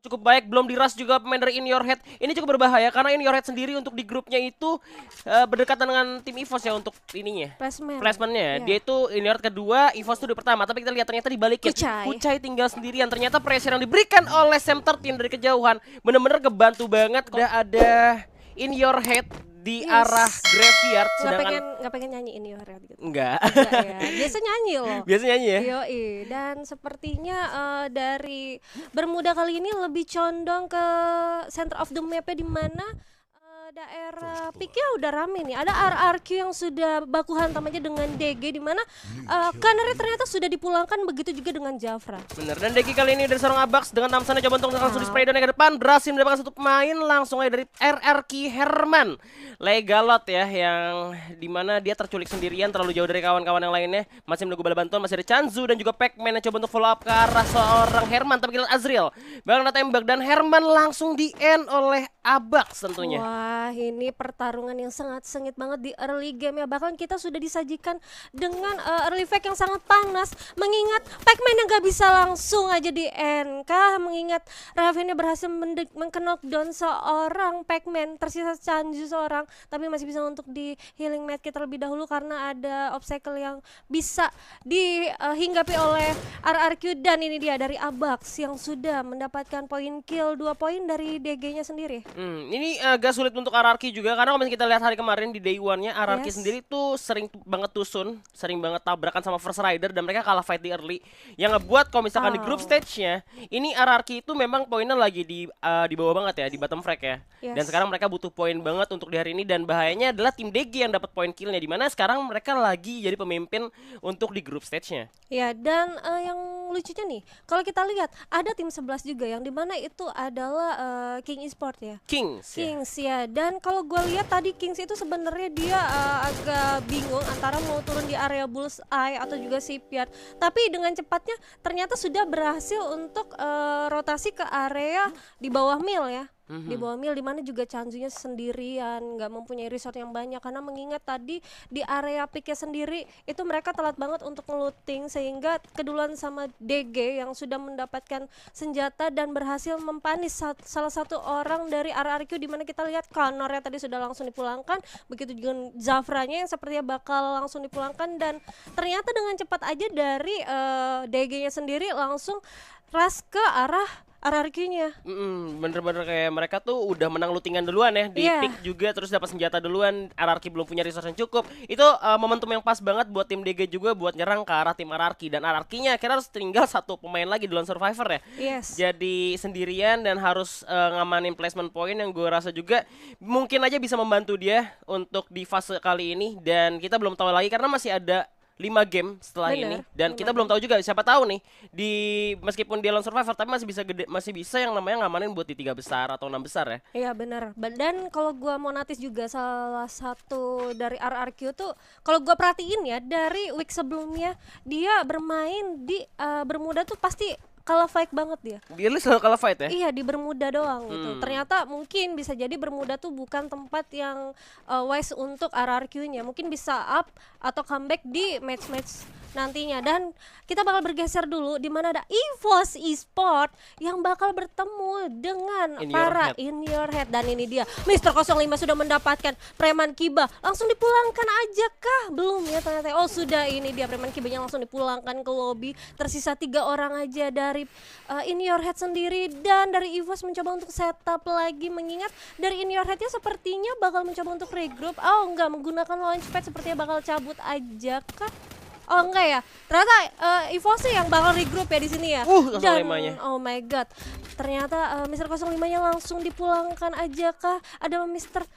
cukup baik, belum diras juga pemain dari In Your Head. Ini cukup berbahaya karena In Your Head sendiri untuk di grupnya itu berdekatan dengan tim EVOS ya untuk ininya. Placementnya. Dia itu In Your Head kedua, EVOS itu di pertama. Tapi kita lihat ternyata dibalikin. Kucai tinggal sendirian. Ternyata pressure yang diberikan oleh Sam 13 dari kejauhan bener-bener kebantu banget. Udah ada In Your Head di arah graveyard, nggak pengen nyanyi In Your Head gitu. Enggak ya. Biasa nyanyi loh. Biasa nyanyi ya. Yoi. Dan sepertinya dari Bermuda kali ini lebih condong ke center of the map di mana daerah piknya udah rame nih. Ada RRQ yang sudah baku hantam aja dengan DG di mana Kanari ternyata sudah dipulangkan, begitu juga dengan Jafra. Bener, dan DG kali ini dari seorang Abax dengan Tamsana coba untuk langsung di spray down ke depan, berhasil mendapatkan satu pemain langsung aja dari RRQ Herman Legalot ya, yang dimana dia terculik sendirian terlalu jauh dari kawan-kawan yang lainnya. Masih menunggu bala bantuan, masih ada Chanzu dan juga Pac-Man yang coba untuk follow up ke arah seorang Herman, tapi kita Azriel bakal tembak dan Herman langsung di end oleh Abax tentunya. Wah, ini pertarungan yang sangat sengit banget di early game ya. Bahkan kita sudah disajikan dengan early fight yang sangat panas. Mengingat Pac-Man yang gak bisa langsung aja di end kah, mengingat Ravennya berhasil knockdown seorang Pac-Man, tersisa Chanju seorang, tapi masih bisa untuk di healing medkit terlebih dahulu karena ada obstacle yang bisa dihinggapi oleh RRQ. Dan ini dia dari Abax yang sudah mendapatkan poin kill 2 poin dari DG-nya sendiri. Ini agak sulit untuk RRQ juga karena kalau kita lihat hari kemarin di day one-nya RRQ sendiri tuh sering banget tusun, sering banget tabrakan sama First Rider dan mereka kalah fight di early. Yang ngebuat kalau misalkan di group stage-nya ini RRQ itu memang poinnya lagi di bawah banget ya, di bottom frag ya. Dan sekarang mereka butuh poin banget untuk di hari ini, dan bahayanya adalah tim DG yang dapat poin killnya, di mana sekarang mereka lagi jadi pemimpin untuk di group stage-nya. Ya, dan yang lucunya nih, kalau kita lihat ada tim 11 juga yang dimana itu adalah King Esport ya. Kings ya. Dan kalau gue lihat tadi Kings itu sebenarnya dia agak bingung antara mau turun di area Bullseye atau juga Shipyard. Tapi dengan cepatnya ternyata sudah berhasil untuk rotasi ke area di bawah mill ya. Di bawah mill, dimana juga Chanzunya sendirian, nggak mempunyai resort yang banyak karena mengingat tadi di area picknya sendiri itu mereka telat banget untuk ngelooting, sehingga keduluan sama DG yang sudah mendapatkan senjata dan berhasil mempanis salah satu orang dari RRQ, dimana kita lihat Connornya tadi sudah langsung dipulangkan, begitu juga Zafranya yang sepertinya bakal langsung dipulangkan. Dan ternyata dengan cepat aja dari DG-nya sendiri langsung rush ke arah RRQ-nya. Bener-bener kayak mereka tuh udah menang lootingan duluan ya, di pick juga, terus dapat senjata duluan. RRQ belum punya resource yang cukup. Itu momentum yang pas banget buat tim DG juga buat nyerang ke arah tim RRQ. Dan RRQ-nya akhirnya harus tinggal satu pemain lagi di lone survivor ya. Jadi sendirian dan harus ngamanin placement point yang gue rasa juga mungkin aja bisa membantu dia untuk di fase kali ini. Dan kita belum tahu lagi karena masih ada 5 game setelah ini, dan kita belum tahu juga, siapa tahu nih di meskipun dia lone survivor tapi masih bisa yang namanya ngamanin buat di 3 besar atau 6 besar ya. Iya benar. Dan kalau gua mau notice juga salah satu dari RRQ tuh, kalau gua perhatiin ya dari week sebelumnya dia bermain di Bermuda tuh pasti kalah fight banget dia. Dia selalu kalah fight ya? Iya, di Bermuda doang gitu. Ternyata mungkin bisa jadi Bermuda tuh bukan tempat yang wise untuk RRQ-nya. Mungkin bisa up atau comeback di match-match nantinya. Dan kita bakal bergeser dulu di mana ada EVOS Esport yang bakal bertemu dengan para In Your Head. Dan ini dia Mr. 05 sudah mendapatkan Preman Kiba. Langsung dipulangkan aja kah? Belum ya ternyata. Oh sudah, ini dia Preman Kibanya langsung dipulangkan ke lobby. Tersisa 3 orang aja dari In Your Head sendiri. Dan dari EVOS mencoba untuk setup lagi, mengingat dari In Your Head-nya sepertinya bakal mencoba untuk regroup. Oh enggak, menggunakan launchpad sepertinya bakal cabut aja kah? Oh enggak ya, ternyata EVOS sih yang bakal regroup ya di sini ya. Dan oh my god, ternyata Mr. 05-nya langsung dipulangkan aja kah? Ada Mr.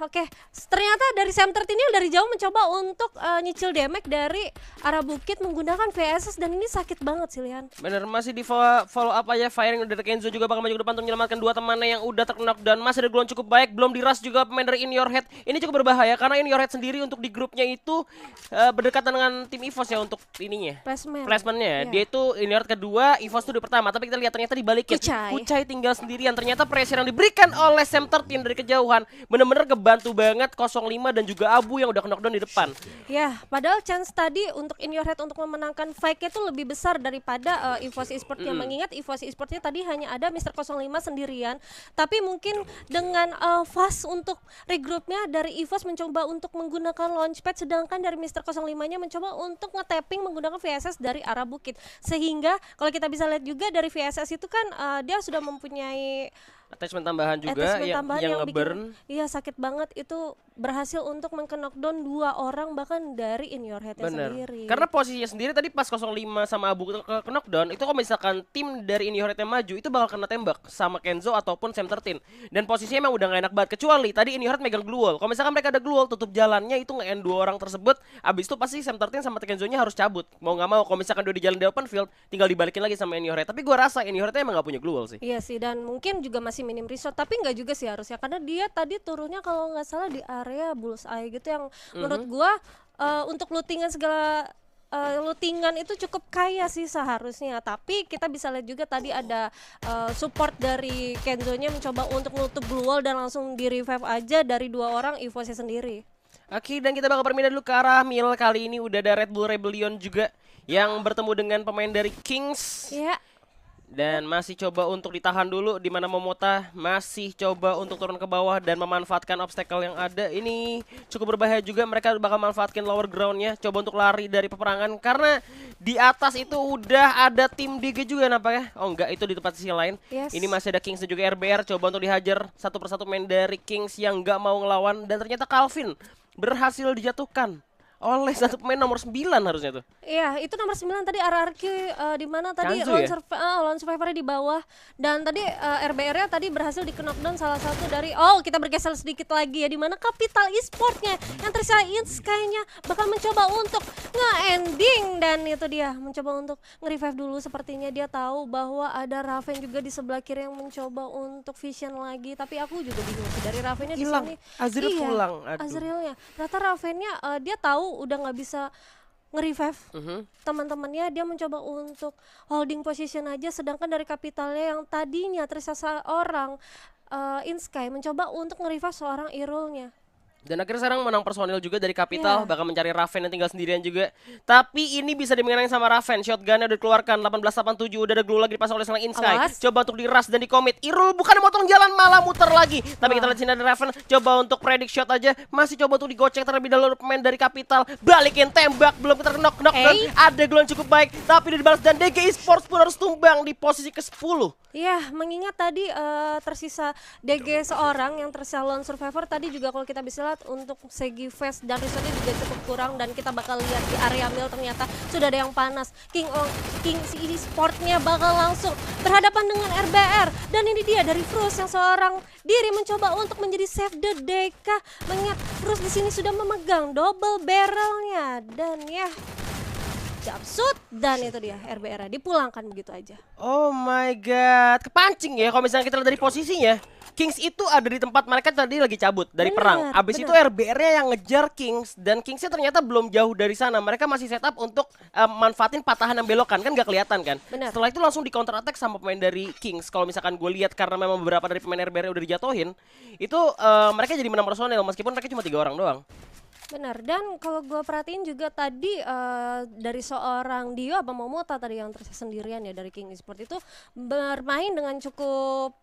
Oke. Ternyata dari Sam 13 ini dari jauh mencoba untuk nyicil damage dari arah bukit menggunakan VSS, dan ini sakit banget sih Lian. Bener, masih di follow up aja firing dari Kenzo juga bakal maju ke depan untuk menyelamatkan 2 temannya yang udah terkena, dan masih ada duluan cukup baik, belum diras juga pemain dari In Your Head. Ini cukup berbahaya karena In Your Head sendiri untuk di grupnya itu berdekatan dengan dengan tim EVOS ya untuk ininya. Iya. Placementnya dia itu Inherit kedua, EVOS tuh di pertama. Tapi kita lihat ternyata dibalikin. Kucai tinggal sendirian. Ternyata pressure yang diberikan oleh Sam 13 dari kejauhan bener-bener kebantu banget 05 dan juga Abu yang udah knockdown di depan. Ya, padahal chance tadi untuk In Your Head untuk memenangkan fight-nya itu lebih besar daripada EVOS Esports-nya. Mengingat EVOS Esports-nya tadi hanya ada Mr. 05 sendirian. Tapi mungkin dengan fast untuk regroupnya dari EVOS mencoba untuk menggunakan launchpad, sedangkan dari Mr. 05-nya mencoba untuk nge-tapping menggunakan VSS dari arah bukit. Sehingga kalau kita bisa lihat juga dari VSS itu kan dia sudah mempunyai attachment tambahan juga yang nge-burn. Iya, sakit banget itu, berhasil untuk meng-knockdown 2 orang bahkan dari In Your Head sendiri. Karena posisinya sendiri tadi pas 05 sama Abu ke knockdown itu kalau misalkan tim dari In Your Head yang maju itu bakal kena tembak sama Kenzo ataupun Sam 13. Dan posisinya emang udah gak enak banget, kecuali tadi In Your Head megang glue wall. Kalau misalkan mereka ada glue wall tutup jalannya itu nge-end 2 orang tersebut, abis itu pasti Sam 13 sama Kenzo-nya harus cabut. Mau gak mau kalau misalkan dia di jalan di open field tinggal dibalikin lagi sama In Your Head. Tapi gua rasa In Your Head emang gak punya glue wall sih. Iya sih, dan mungkin juga masih minim resource, tapi nggak juga sih harusnya, karena dia tadi turunnya kalau nggak salah di area bullseye gitu yang menurut gua untuk lootingan segala lootingan itu cukup kaya sih seharusnya. Tapi kita bisa lihat juga tadi ada support dari Kenzo-nya mencoba untuk nutup blue wall dan langsung di revive aja dari 2 orang EVOS-nya sendiri. Oke, dan kita bakal berpindah dulu ke arah Mil. Kali ini udah ada Red Bull Rebellion juga yang bertemu dengan pemain dari Kings. Iya. Dan masih coba untuk ditahan dulu, di mana Momota masih coba untuk turun ke bawah dan memanfaatkan obstacle yang ada. Ini cukup berbahaya juga, mereka bakal manfaatkan lower groundnya, coba untuk lari dari peperangan. Karena di atas itu udah ada tim DG juga nampaknya. Oh enggak, itu di tempat sisi lain. Ini masih ada Kings dan juga RBR, coba untuk dihajar satu persatu main dari Kings yang nggak mau ngelawan. Dan ternyata Calvin berhasil dijatuhkan oleh satu pemain nomor 9 harusnya tuh. Iya, itu nomor 9 tadi RRQ di mana tadi lone survivor di bawah, dan tadi RBR-nya tadi berhasil di-knockdown salah satu dari kita bergeser sedikit lagi ya, di mana Capital Esports-nya yang tersisa Insky-nya bakal mencoba untuk nge-ending, dan itu dia mencoba untuk nge-revive dulu. Sepertinya dia tahu bahwa ada Raven juga di sebelah kiri yang mencoba untuk vision lagi, tapi aku juga bingung sih dari Raven-nya di sini. Azriel pulang. Azrielnya. Ternyata Raven-nya dia tahu udah nggak bisa nge-revive teman-temannya, dia mencoba untuk holding position aja, sedangkan dari Capitalnya yang tadinya tersisa orang Insky mencoba untuk nge-revive seorang Irul-nya. Dan akhirnya sekarang menang personil juga dari Capital, bakal mencari Raven yang tinggal sendirian juga. Tapi ini bisa dimenangin sama Raven, shotgunnya udah dikeluarkan, 1887, udah ada glue lagi dipasang oleh seorang Insky. Coba untuk diras dan dikomit, Irul bukan motong jalan, malah muter lagi. Tapi kita lihat sini ada Raven, coba untuk predict shot aja, masih coba untuk digocek terlebih dahulu pemain dari Capital. Balikin tembak, belum kita knock dan ada glue yang cukup baik, tapi udah dibalas dan DG Esports pun harus tumbang di posisi ke-10. Iya, mengingat tadi tersisa DG seorang yang tersisa lone survivor tadi juga, kalau kita bisa lihat untuk segi face dan resource juga cukup kurang, dan kita bakal lihat di area mil ternyata sudah ada yang panas. King Esports-nya bakal langsung berhadapan dengan RBR, dan ini dia dari Frus yang seorang diri mencoba untuk menjadi save the DK. Mengingat Frus di sini sudah memegang double barrelnya, dan ya Japsut, dan itu dia RBR dipulangkan begitu aja. Oh my god, kepancing ya kalau misalnya kita lihat dari posisinya. Kings itu ada di tempat mereka tadi lagi cabut dari perang. Abis itu RBR-nya yang ngejar Kings, dan Kingsnya ternyata belum jauh dari sana. Mereka masih setup untuk manfaatin patahan yang belokan, kan gak kelihatan kan. Setelah itu langsung di counter attack sama pemain dari Kings. Kalau misalkan gue lihat, karena memang beberapa dari pemain RBR udah dijatuhin, itu mereka jadi menang personil meskipun mereka cuma 3 orang doang. Benar, dan kalau gue perhatiin juga tadi dari seorang Dio apa Momota tadi yang tersisa sendirian ya dari King Esports itu bermain dengan cukup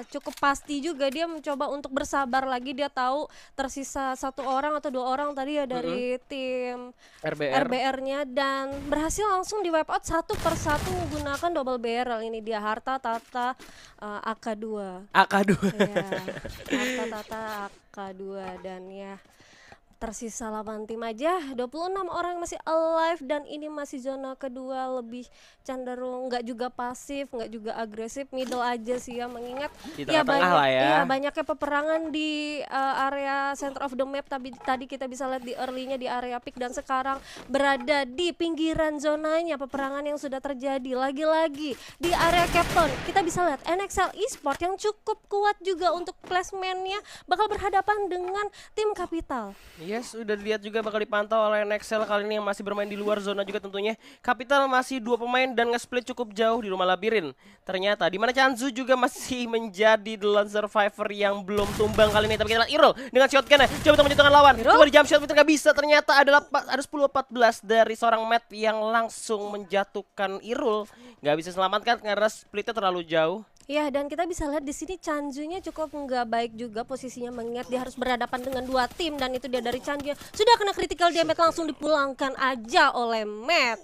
cukup pasti juga. Dia mencoba untuk bersabar lagi, dia tahu tersisa 1 orang atau 2 orang tadi ya dari tim RBR-nya, dan berhasil langsung di wipe out satu persatu menggunakan double barrel. Ini dia Harta Tata AK2. Ya, Harta Tata AK2, dan ya tersisa 8 tim aja, 26 orang masih alive, dan ini masih zona kedua, lebih cenderung nggak juga pasif, nggak juga agresif, middle aja sih ya, mengingat banyaknya peperangan di area center of the map. Tapi tadi kita bisa lihat di early-nya di area pick, dan sekarang berada di pinggiran zonanya peperangan yang sudah terjadi. Lagi-lagi di area Captain kita bisa lihat NXL Esports yang cukup kuat juga untuk placement-nya bakal berhadapan dengan tim Capital. Yes, udah dilihat juga bakal dipantau oleh NXL kali ini yang masih bermain di luar zona juga tentunya. Capital masih 2 pemain dan nge-split cukup jauh di rumah labirin. Ternyata di mana Chanzu juga masih menjadi the lone survivor yang belum tumbang kali ini. Tapi kita lihat Irul dengan shotgun-nya coba untuk menjatuhkan lawan. Coba di jump shot itu nggak bisa. Ternyata ada 10-14 dari seorang Matt yang langsung menjatuhkan Irul. Nggak bisa selamatkan karena splitnya terlalu jauh. Ya, dan kita bisa lihat di sini Chanzu-nya cukup nggak baik juga posisinya, mengingat dia harus berhadapan dengan 2 tim dan itu dia dari Chanzu sudah kena critical damage, langsung dipulangkan aja oleh Matt.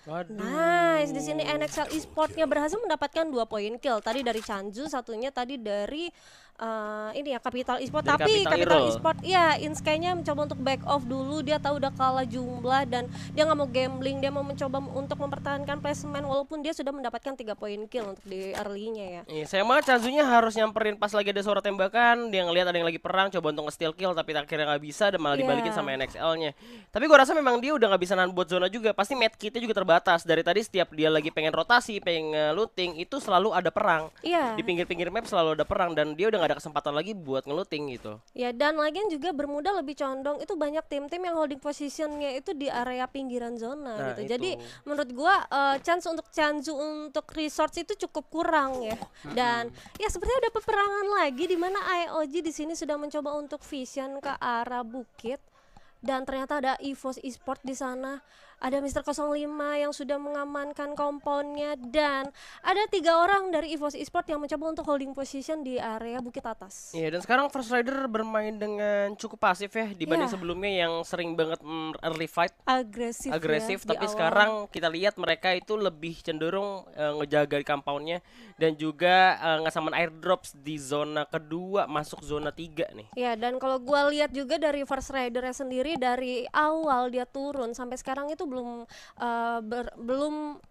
Waduh. Nice, di sini NXL Esports-nya berhasil mendapatkan 2 poin kill. Tadi dari Chanzu, satunya tadi dari ini ya Capital Esports. Tapi Capital Esports ya Insky-nya mencoba untuk back off dulu. Dia tahu udah kalah jumlah dan dia nggak mau gambling. Dia mau mencoba untuk mempertahankan placement walaupun dia sudah mendapatkan 3 poin kill untuk di early-nya ya. Iya, saya mah Chanzu-nya harus nyamperin pas lagi ada suara tembakan. Dia ngelihat ada yang lagi perang, coba untuk nge-steal kill tapi akhirnya nggak bisa dan malah dibalikin sama NXL-nya. Tapi gua rasa memang dia udah nggak bisa nahan buat zona juga. Pasti medkitnya juga terbatas. Dari tadi setiap dia lagi pengen rotasi, pengen looting, itu selalu ada perang. Iya. Di pinggir-pinggir map selalu ada perang dan dia udah gak ada kesempatan lagi buat ngeluting gitu. Ya, dan lagian juga Bermuda lebih condong itu banyak tim-tim yang holding positionnya itu di area pinggiran zona gitu. Itu. Jadi menurut gua chance untuk Chanzu untuk resource itu cukup kurang ya. Dan ya sepertinya ada peperangan lagi di mana IOG di sini sudah mencoba untuk vision ke arah bukit. Dan ternyata ada EVOS Esports di sana. Ada Mr. 05 yang sudah mengamankan komponnya dan ada 3 orang dari EVOS Esports yang mencoba untuk holding position di area bukit atas. Iya, dan sekarang First Rider bermain dengan cukup pasif ya dibanding sebelumnya yang sering banget early fight. Agresif ya, tapi sekarang kita lihat mereka itu lebih cenderung ngejaga di compoundnya dan juga nge-summon airdrops di zona kedua masuk zona 3 nih. Ya, dan kalau gua lihat juga dari First Rider-nya sendiri dari awal dia turun sampai sekarang itu belum belum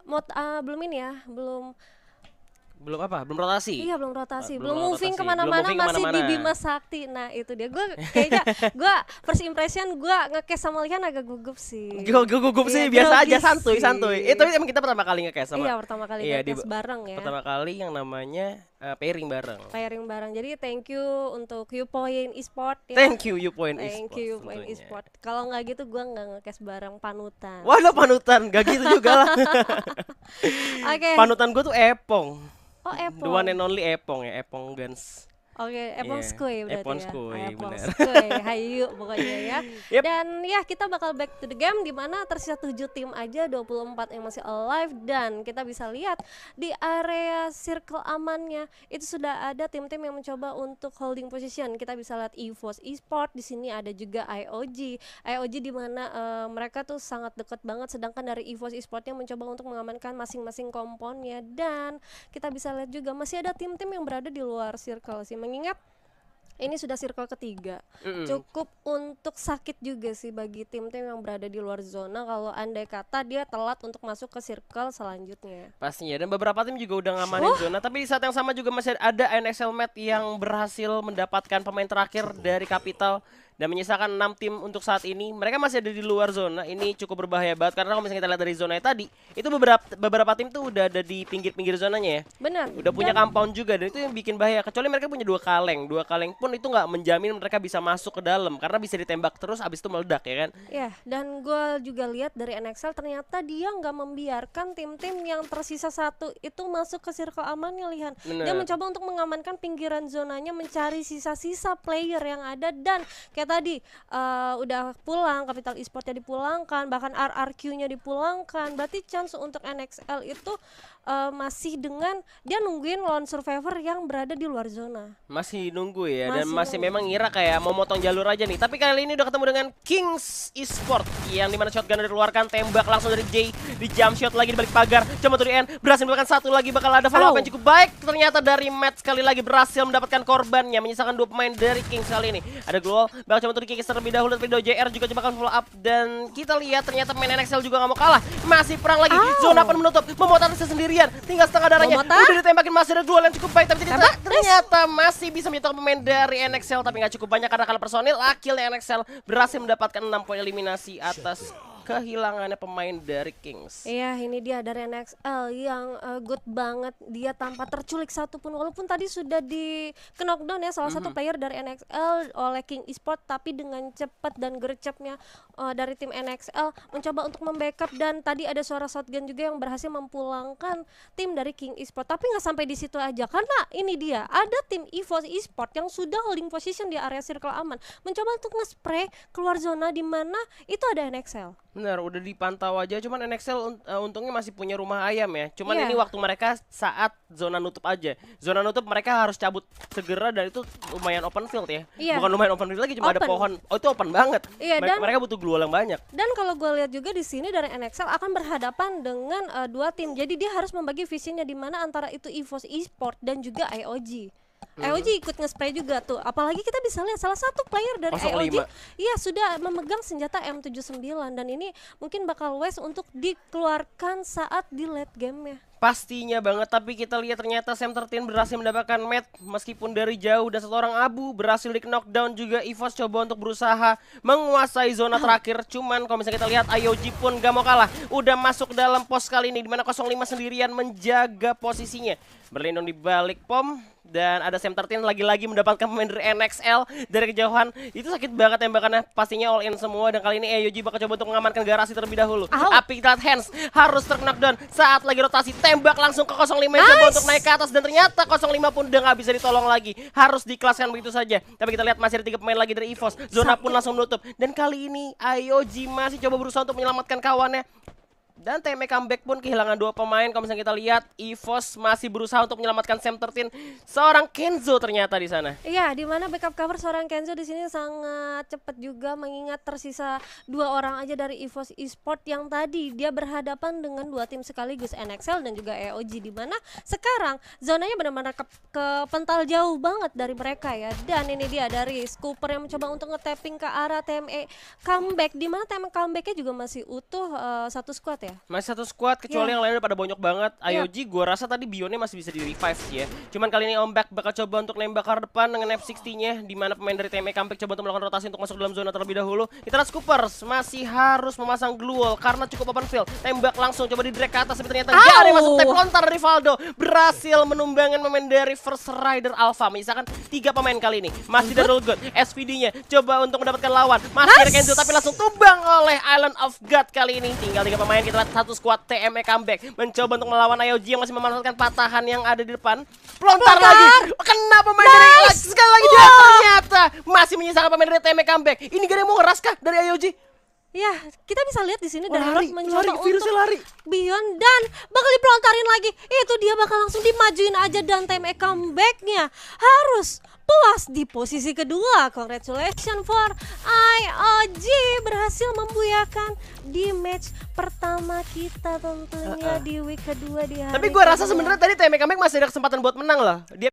rotasi. Iya, belum rotasi, belum moving rotasi. kemana-mana, masih kemana-mana. di Bima Sakti. Nah itu dia, gue first impression gue nge-case sama Lihan agak gugup sih. Gugup sih, biasa aja, santuy. Itu emang kita pertama kali nge-case sama. Iya, pertama kali nge-case bareng ya. Pertama kali yang namanya pairing bareng. Jadi thank you untuk Upoint Esports ya. Thank you Upoint Esports. Thank you Upoint Esports. Kalau nggak gitu gue nggak nge-case bareng, panutan. Waduh, panutan, gak gitu juga lah. Oke. Panutan gue tuh Epong. Oh, Epong. The one and only Epong ya, Epong Guns. Oke, Epong Skuy berarti Epong ya. Skuy, Epong bener. Skuy, hayu pokoknya ya. Yep. Dan ya kita bakal back to the game di mana tersisa 7 tim aja, 24 yang masih alive dan kita bisa lihat di area circle amannya itu sudah ada tim-tim yang mencoba untuk holding position. Kita bisa lihat EVOS Esports, di sini ada juga IOG. IOG di mana mereka tuh sangat dekat banget, sedangkan dari EVOS Esports yang mencoba untuk mengamankan masing-masing komponnya dan kita bisa lihat juga masih ada tim-tim yang berada di luar circle sih. Mengingat ini sudah circle ketiga, cukup untuk sakit juga sih bagi tim-tim yang berada di luar zona kalau andai kata dia telat untuk masuk ke circle selanjutnya. Pastinya, dan beberapa tim juga udah ngamanin zona, tapi di saat yang sama juga masih ada NXL Matt yang berhasil mendapatkan pemain terakhir dari Capital dan menyisakan 6 tim untuk saat ini. Mereka masih ada di luar zona. Ini cukup berbahaya banget karena kalau misalnya kita lihat dari zona tadi, itu beberapa tim tuh udah ada di pinggir-pinggir zonanya ya. Benar. Udah punya compound juga dan itu yang bikin bahaya. Kecuali mereka punya 2 kaleng. 2 kaleng pun itu nggak menjamin mereka bisa masuk ke dalam karena bisa ditembak terus abis itu meledak ya kan. Ya, dan gue juga lihat dari NXL ternyata dia nggak membiarkan tim-tim yang tersisa 1 itu masuk ke circle amannya, Lihan. Dia mencoba untuk mengamankan pinggiran zonanya, mencari sisa-sisa player yang ada dan kayak tadi udah pulang, Capital Esports-nya dipulangkan, bahkan RRQ-nya dipulangkan. Berarti chance untuk NXL itu masih dengan dia nungguin lone survivor yang berada di luar zona. Masih nunggu ya, dan masih memang ngira kayak mau motong jalur aja nih. Tapi kali ini udah ketemu dengan Kings Esports yang dimana shotgun dikeluarkan, tembak langsung dari J, di jump shot lagi di balik pagar, coba tuh di end, berhasil mendapatkan 1 lagi, bakal ada follow up yang cukup baik. Ternyata dari Matt sekali lagi berhasil mendapatkan korbannya, menyisakan 2 pemain dari Kings kali ini. Ada Global, bakal coba tuh di Kings terlebih dahulu, tapi JR juga coba follow up dan kita lihat ternyata main NXL juga gak mau kalah. Masih perang lagi, zona pun menutup, memotong sendirian, tinggal setengah darahnya. Udah ditembakin, masih ada duel yang cukup baik, tapi ternyata masih bisa menyetok pemain dari NXL, tapi gak cukup banyak karena kalah personil. Akhirnya NXL berhasil mendapatkan 6 poin eliminasi atas kehilangannya pemain dari Kings. Iya, ini dia dari NXL yang good banget. Dia tanpa terculik satupun, walaupun tadi sudah di knockdown ya salah satu player dari NXL oleh King Esport, tapi dengan cepat dan gercepnya dari tim NXL mencoba untuk membackup, dan tadi ada suara shotgun juga yang berhasil memulangkan tim dari King Esport. Tapi nggak sampai di situ aja, karena ini dia ada tim EVOS Esport yang sudah holding position di area circle aman, mencoba untuk nge-spray keluar zona di mana itu ada NXL. Benar, udah dipantau aja, cuman NXL untungnya masih punya rumah ayam ya. Cuman ini waktu mereka saat zona nutup aja. Zona nutup mereka harus cabut segera, dan itu lumayan open field ya. Bukan lumayan open field lagi, cuma ada pohon. Oh, itu open banget. Dan mereka butuh glue yang banyak. Dan kalau gue lihat juga di sini dari NXL akan berhadapan dengan dua tim. Jadi dia harus membagi visinya di mana antara itu EVOS Esport dan juga IOG. IOG ikut nge-spray juga tuh. Apalagi kita bisa lihat salah satu player dari IOG sudah memegang senjata M79, dan ini mungkin bakal waste untuk dikeluarkan saat di late game-nya. Pastinya banget, tapi kita lihat ternyata Sam 13 berhasil mendapatkan match meskipun dari jauh, dan satu orang abu berhasil di knockdown juga. EVOS coba untuk berusaha menguasai zona terakhir, cuman kalau misalnya kita lihat IOG pun gak mau kalah, udah masuk dalam pos kali ini, dimana 05 sendirian menjaga posisinya, berlindung di balik pom. Dan ada Sam 13 lagi-lagi mendapatkan pemain dari NXL dari kejauhan. Itu sakit banget tembakannya, pastinya all in semua. Dan kali ini IOG bakal coba untuk mengamankan garasi terlebih dahulu. Api kita hands harus terknockdown saat lagi rotasi, tembak langsung ke 05 coba untuk naik ke atas, dan ternyata 05 pun udah gak bisa ditolong lagi, harus dikelaskan begitu saja. Tapi kita lihat masih ada 3 pemain lagi dari EVOS, zona pun langsung menutup. Dan kali ini IOG masih coba berusaha untuk menyelamatkan kawannya. Dan TM comeback pun kehilangan 2 pemain. Kalau misalnya kita lihat, EVOS masih berusaha untuk menyelamatkan Sam 13. Seorang Kenzo ternyata di sana. Iya, di mana backup cover seorang Kenzo di sini sangat cepat juga, mengingat tersisa 2 orang aja dari EVOS Esport yang tadi dia berhadapan dengan 2 tim sekaligus, NXL dan juga EOG, di mana sekarang zonanya benar-benar ke pental jauh banget dari mereka ya. Dan ini dia dari Scooper yang mencoba untuk nge-tapping ke arah TME comeback, di mana TME comebacknya juga masih utuh satu squad ya. Masih satu squad, kecuali yang lainnya udah pada bonyok banget. IOG gua rasa tadi Bionnya masih bisa di revive sih ya. Cuman kali ini Ombak bakal coba untuk nembak ke depan dengan F60-nya, di mana pemain dari TME comeback coba untuk melakukan rotasi untuk masuk dalam zona terlebih dahulu. Kita lihat Scoopers masih harus memasang glue wall karena cukup open field. Tembak langsung coba di drag ke atas, tapi ternyata gak ada masuk tap lontar dari Valdo. Berhasil menumbangkan pemain dari First Rider Alpha. Menyisakan 3 pemain kali ini. Masih dari Good. SVD-nya coba untuk mendapatkan lawan. Masih ada Kenzo tapi langsung tumbang oleh Island of God kali ini. Tinggal 3 pemain, kita lihat satu squad TME comeback mencoba untuk melawan IOG yang masih memanfaatkan patahan yang ada di depan. Pelontar lagi, kena pemain dari sekali lagi dia ternyata masih menyisakan pemain dari TME comeback. Ini gak ada yang mau ngeras kah dari IOG? Ya, kita bisa lihat di sini dari Lord mencoba untuk lari. Beyond, dan bakal dipelontarin lagi. Itu dia bakal langsung dimajuin aja, dan TME comebacknya harus puas di posisi kedua. Congratulations for IOG, berhasil membuyakan di match pertama kita tentunya di week kedua di hari. Tapi gue rasa sebenarnya tadi TME comeback masih ada kesempatan buat menang loh. Dia